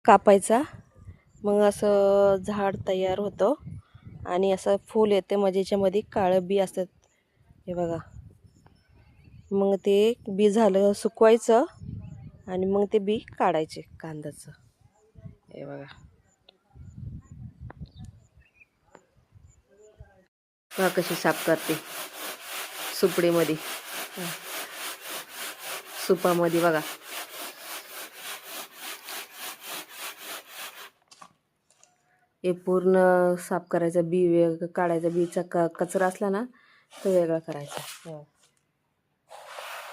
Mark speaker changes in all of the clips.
Speaker 1: कापायचा, मग असं झाड तयार होतं आणि असं फूल येते, म्हणजे याच्यामध्ये काळं बी असतात हे बघा. मग ते बी झालं सुकवायचं आणि मग ते बी काढायचे कांद्याचं हे बघा. बघा कशी साफ करते सुपडीमध्ये, सुपामध्ये बघा. हे पूर्ण साफ करायचं, बी काढायचा, बीचा कचरा असला ना तो वेगळा करायचा.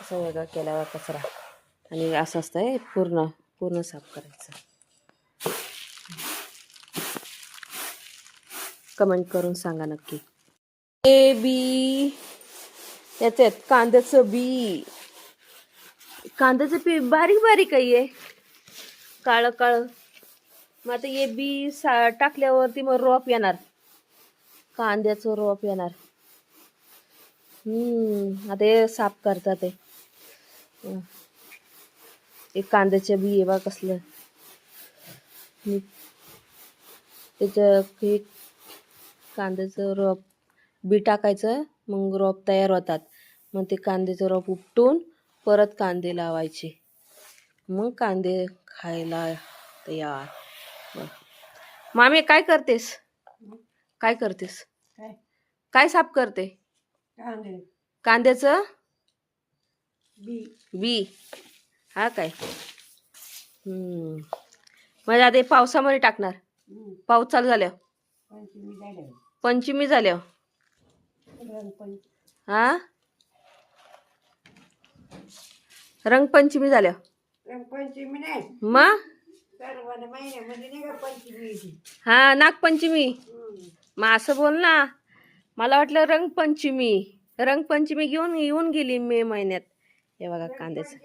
Speaker 1: असा वेगळा केल्यावर कचरा, आणि असं असतं हे पूर्ण पूर्ण साफ करायचं. कमेंट करून सांगा नक्की. हे बी याच्यात कांद्याचं बी, कांद्याचं बी बारीक बारीक आहे, काळं काळं. मग आता हे बी टाकल्यावरती मग रोप येणार, कांद्याचं रोप येणार. आता हे साफ करतात हे कांद्याच्या बी आहे बा कसलं. त्याचं हे कांद्याचं रोप बी टाकायचं, मग रोप तयार होतात. मग ते कांद्याचं रोप उपटून परत कांदे लावायचे, मग कांदे खायला तयार. मामी काय करतेस, काय करतेस, काय साफ करते? कांद्याचं बी. हा काय, म्हणजे आता पावसामध्ये टाकणार, पाऊस चालू झाल्यावर, पंचमी झाल्यावर. हा, रंगपंचमी झाल्यावर. रंगपंचमी नाही मग हा नागपंचमी. मग असं बोल ना, मला वाटलं रंगपंचमी. रंगपंचमी येऊन गेली मे महिन्यात. हे बघा कांद्याचं